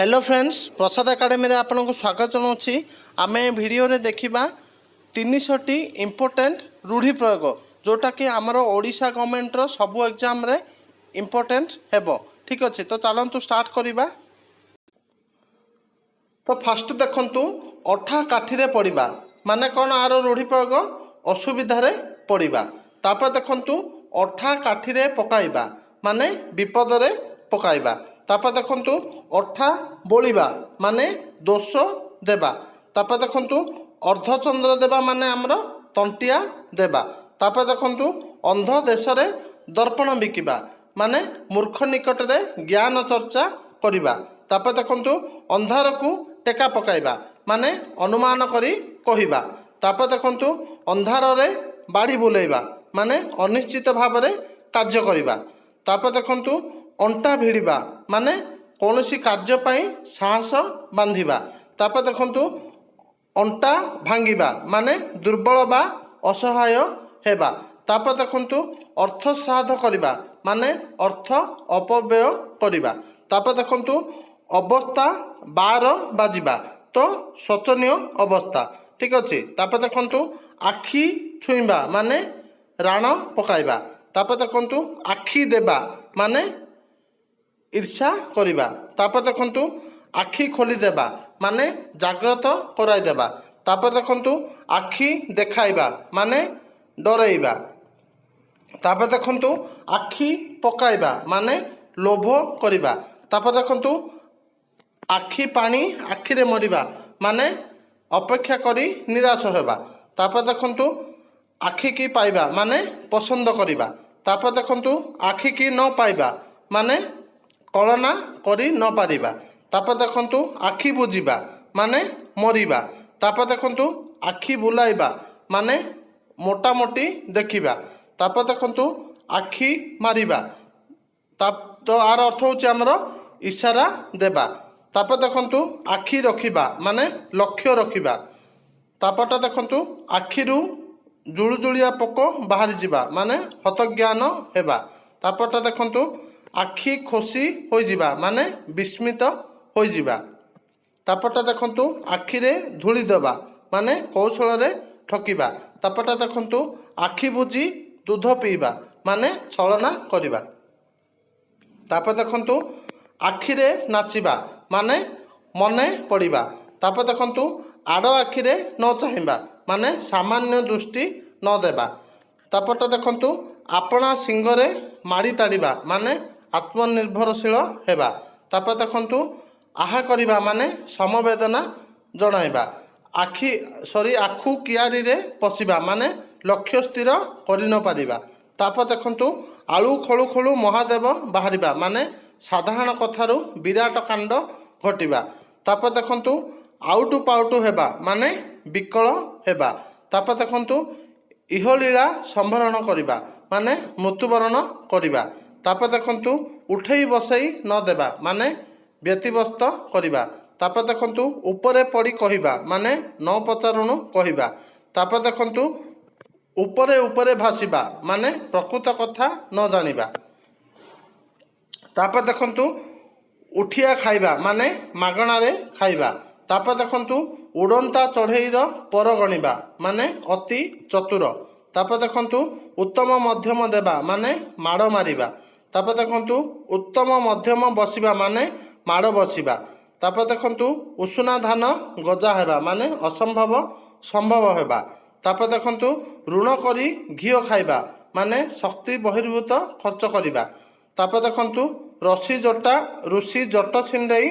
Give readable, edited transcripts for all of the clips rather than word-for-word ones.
Hello friends, प्रसाद academy रे आपनको स्वागत जनाऊँगी। आम भिडियो रे देखिबा 300टी इम्पोर्टेंट रूढ़ी प्रयोग जोटा कि आमर ओडिशा गवर्नमेंट रो सबु एग्जाम रे इम्पोर्टेंट हेबो। ठीक अच्छे, तो चलतु स्टार्ट करिबा। तो फास्ट देखंतु अठा काठी रे पड़िबा माने कौन आरो रूढ़ी प्रयोग असुविधा रे पड़िबा। तापर देखंतु अठा काठी रे पकाइबा माने विपद रे पकाइबा। तापर देखंतु अठा बोलिबा माने दोष देबा। तापर देखंतु अर्धचंद्र देबा माने हमर तंटिया देबा। तापर देखंतु अंध देश रे दर्पण बिकिबा माने मूर्ख निकट रे ज्ञान चर्चा करिबा। तापर देखंतु अंधार को टेका पकाइबा माने अनुमान करी कहिबा। तापर देखंतु अंधार रे बाड़ी बुलेइबा माने अनिश्चित भाव रे कार्य करिबा। तापर देखंतु अंटा भिड़िबा माने कौनसी कार्य पाई साहस बांधिबा। तापर देखंतु अंटा भांगिबा माने दुर्बल बा असहाय हेबा। तापर देखंतु अर्थ श्राद्ध करिबा माने अर्थ अपव्यय करिबा। तापर देखंतु अवस्था 12 बाजिबा तो शोचनीय अवस्था। ठीक अच्छे। तापर देखंतु आखि छुईबा माने राण पकाइबा। तापर देखंतु आखि देबा माने ईर्षा करिबा। तापर देखंतु आखि खोली देबा माने जागृत कराई देबा। तापर देखंतु आखि देखाइबा माने डराइबा। तापर देखंतु आखि पकाइबा माने लोभ करिबा। तापर देखंतु आखि पानी आखि रे मरिबा माने अपेक्षा करी निराश हेबा। तापर देखंतु आखि की पाइबा माने पसंद करिबा। तापर देखंतु आखि की न पाइबा माने कलना करी न पारिबा। तापर देखंतु आखि बुझिबा माने मरिबा। तापर देखंतु आखि बुलाइबा माने मोटा मोटी देखिबा। तापर देखंतु आखि मारिबा तो आर अर्थ होची हमर इशारा देबा। तापर देखंतु आखि रखिबा माने लक्ष्य रखिबा। तापरटा देखंतु आखिरु जुलुजुलिया पोक बाहरी जिबा माने हतज्ञान हेबा। तापरटा देखंतु आखि खोसी होई जिबा माने विस्मित होई जिबा। तापरटा देखंतु आखि रे धूली देबा माने कौशल रे ठकिबा। तापरटा देखंतु आखि बुझी दूध पीबा माने छलना करिबा। तापर देखंतु आखि रे नाचिबा माने मने पड़िबा। तापर देखंतु आड़ आखि रे न चाहिबा माने सामान्य दृष्टि न देबा। तापरटा देखंतु आपणा सिंगरे माड़ी ताड़िबा माने आत्मनिर्भरशील हेबा। तापर देखंतु आहा करिबा माने समवेदना जणाइबा। आखु कियारी रे पशिबा माने लक्ष्य स्थिर करि न पारिबा। तापर देखंतु आलू खळु खळु महादेव बाहरिबा माने साधारण कथारु विराट कांड घटिबा। तापर देखंतु आउटु पाउटु हेबा माने विकल हेबा। तापर देखंतु इहलीला संभरण करिबा माने मृत्युवरण करिबा। तापर देखंतु उठेई बसई न देबा माने व्यतिव्यस्त करिबा। तापर देखंतु ऊपरे पड़ी कहिबा माने न पचारुणु कहिबा। तापर देखंतु ऊपरे ऊपरे भासिबा माने प्रकृत कथा न जानिबा। तापर देखंतु उठिया खाइबा माने मागणा रे खाइबा। तापर देखंतु उड़ंता चढ़ेईर पर गणिबा माने अति चतुर। तापर देखंतु उत्तम मध्यम देबा माने माड़ मारिबा। तापर देखंतु उत्तम मध्यम बसिबा माने माड़ बसिबा। तापर देखंतु उषुना धान गजा हेबा माने असंभव संभव हेबा। तापर देखंतु ऋण करी घिओ खाइबा माने शक्ति बहिर्भूत खर्च करिबा। तापर देखंतु ऋषि जट छिंडेई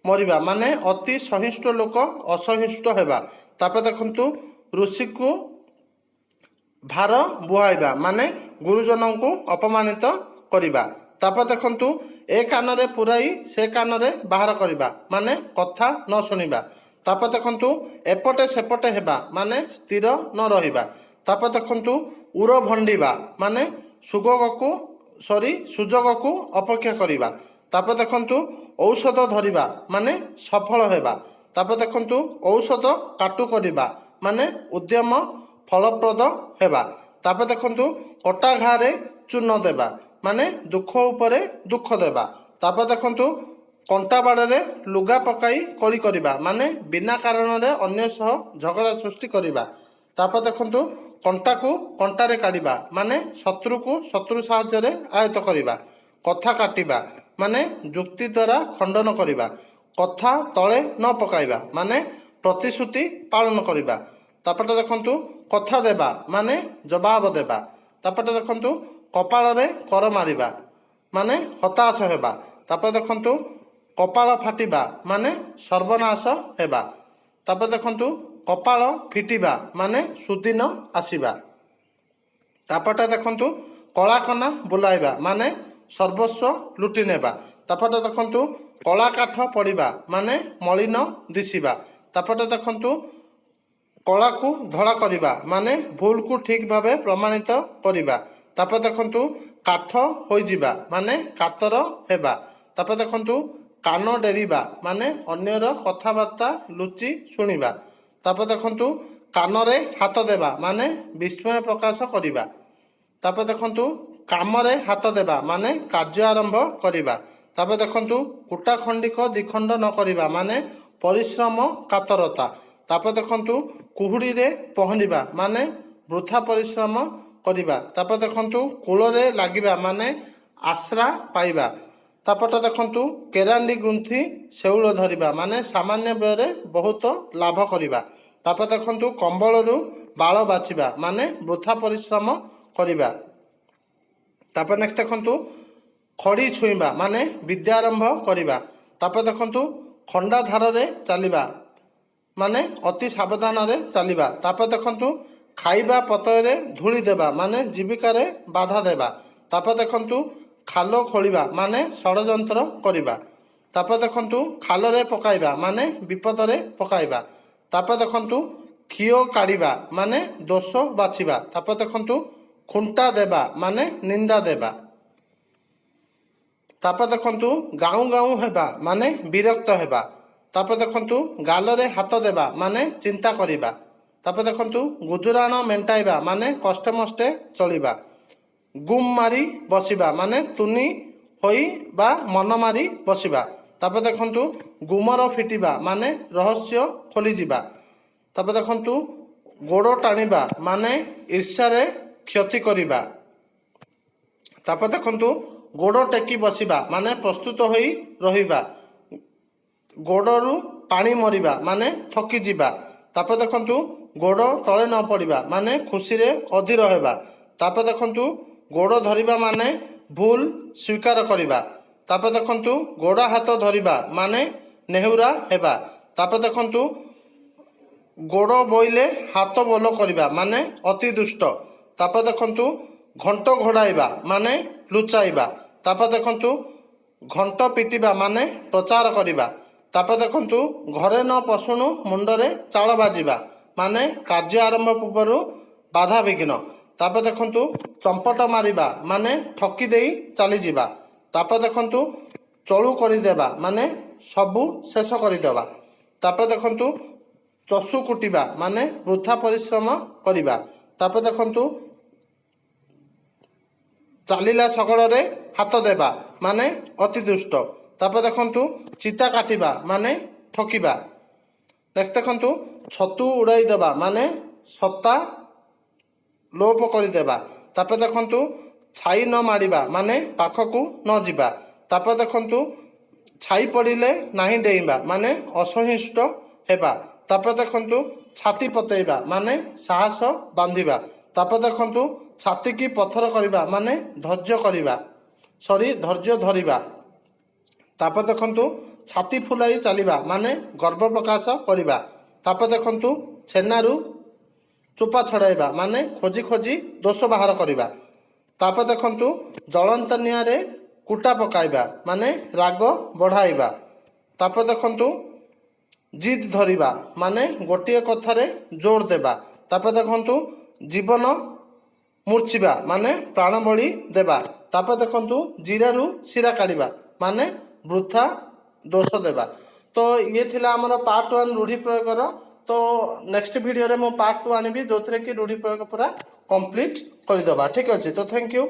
मरिबा माने अति सहिष्णु लोक असहिष्णु हेबा। तापर देखंतु ऋषि को भार बुहाइबा माने गुरुजन को अपमानित करिबा। तापर देखंतु ए कान रे पुराई से कान रे बाहर करिबा माने कथा न सुनिबा। तापर देखंतु एपटे सेपटे हेबा माने स्थिर न रहिबा। तापर देखंतु उर भंडिबा माने सुजोग को अपेक्षा करिबा। तापर देखंतु औषध धरिबा माने सफल हेबा। तापर देखंतु औषध काटु करिबा माने उद्यम फलप्रद हेबा। तापर देखंतु कटा घारे चूर्ण देबा माने दुख उपरे दुख देबा। तापर देखंतु कंटा बाड़े लुगा पकाई कली करवा माने बिना कारण अन्य सह झगड़ा सृष्टि करवा। तापर देखंतु कंटा को कंटारे काढ़ा माने शत्रु को शत्रु साहाय्य आयत्त करवा। कथा काटिबा माने जुक्ति द्वारा खंडन करवा। कथा तले न पकाइबा माने प्रतिश्रुति पालन करवा। तापर देखंतु कथा देबा माने जवाब देबा। तापर देखंतु कपाल रे कर मारिबा माने हताश हेबा। तापर देखंतु कपाल फाटिबा माने सर्वनाश हेबा। तापर देखंतु कपाल फिटिबा माने सुदिन आसीबा। तापरटा देखंतु कला कना बुलाइबा माने सर्वस्व लुटि नेबा। तापरटा देखंतु कला काठ पड़िबा माने मलिन दिशिबा। तापरटा देखंतु कला को धड़ा करवा माने भूल को ठीक भावे प्रमाणित करवा। तापर देखंतु काठ हो जिबा माने कातर हेबा। तापर देखंतु कान डेरिबा माने अन्यर कथबार्ता लुचि शुणिबा। तापर देखंतु कानरे हाथ देबा माने विस्मय प्रकाश करिबा। तापर देखंतु कामरे हाथ देबा माने कार्य आरंभ करिबा। तापर देखंतु कुटा खंडिक दिखंड न करिबा माने परिश्रम कातरता। तापर देखंतु कुहुड़ी रे पहनिबा माने वृथा परिश्रम करिबा। तापर देखंतु कूलरे लागिबा माने आश्रा पाइबा। तापरटा देखंतु केरांडी गुंथि शेउल धरिबा माने सामान्य व्यय बहुत लाभ करिबा। तापर देखंतु कंबलरू बाल बाछिबा माने वृथा परिश्रम करिबा। तापर नेक्स्ट देखंतु खड़ी छुईबा माने विद्या आरंभ करिबा। तापर देखंतु खंडा धार रे चलिबा माने अति सावधान रे चलिबा। तापर देखंतु खाइबा पतरे धूली देबा माने जीविका रे बाधा देबा। तापर देखंतु खालो खोलिबा माने षड़यंत्र करिबा। तापर देखंतु खालो रे पकाइबा माने विपद रे पकाइबा। तापर देखंतु खियो काढ़िबा माने दोष बाछिबा। तापर देखंतु खुंटा देबा माने निंदा देबा। तापर देखंतु गाऊ गाऊ हेबा माने विरक्त हेबा। तापर देखंतु गालरे हाथ देबा माने चिंता करिबा। तापर देखंतु गुजराण मेंटाइबा माने कष्टे मष्टे चलिबा। गुम मारी बसिबा माने तुनी होई बा मन मारी बसिबा। तापर देखंतु गुमर फिटिबा माने रहस्य खोली जिबा। तापर देखंतु गोड़ टाणिबा माने ईर्ष्या रे क्षति करिबा। तापर देखंतु गोड़ टेकी बसिबा माने प्रस्तुत होई रहिबा। गोड़रू पानी मरिबा माने थकी जिबा। तापर देखंतु गोड़ तले न पड़िबा माने खुशी रे अधीर हेबा। तापर देखंतु गोड़ धरिबा माने भूल स्वीकार करिबा। तापर देखंतु गोड़ हाथ धरिबा माने नेहुरा हेबा। तापर देखंतु गोड़ बोइले हाथ बोल करिबा माने अति दुष्ट। तापर देखंतु घंट घोड़ाइबा माने लुचाइबा। तापर देखंतु घंट पिटिबा माने प्रचार करिबा। तापर देखंतु घरे न पशुणु मुंडरे चाल बाजिबा माने कार्य आरंभ पूर्व बाधा विघ्न। तापर देखंतु चंपट मारिबा माने ठकी देई चली जिबा। तापर देखंतु चलू करिदेबा माने सबु शेष करिदेबा। तापर देखंतु चसु कुटिबा माने वृथा परिश्रम करिबा। तापर देखंतु चालिला शगड़े हाथ देबा माने अति दुष्ट। तापर देखंतु चिता काटिबा माने ठकिबा। नेक्स्ट देखंतु छतु उड़ाई देबा माने सत्ता लोप करदेबा। तापर देखंतु छाई न मारिबा माने पाखकू न जिबा। तापर देखंतु छाई पड़िले नाही डेइबा माने असहिष्ट हेबा। तापर देखंतु छाती पतेइबा माने साहस बांधिबा। तापर देखंतु छाती की पत्थर करिबा माने धैर्य करिबा धैर्य धरिबा। तापर देखंतु छाती फुलाई चलिबा माने गर्व प्रकाश करिबा। तापर देखंतु छेनारू चोपा छड़ाइबा माने खोजी खोजी दोष बाहर करिबा। तापर देखंतु जलंत निआरे कुटा पकाइबा माने राग बढ़ाइबा। तापर देखंतु जिद धरिबा माने गोटिए कथारे जोर देबा। तापर देखंतु जीवन मूर्छिबा माने प्राण बलि देबा। तापर देखंतु जीरारू शिरा काढ़िबा माने वृथा दोष देबा। तो ये थिला हमर पार्ट 1 रूढ़ी प्रयोगर। तो नेक्स्ट वीडियो रे मो पार्ट 2 आनिबी जोथरे कि रूढ़ी प्रयोग पूरा कंप्लीट कर देबा। ठीक अछि। तो थैंक यू।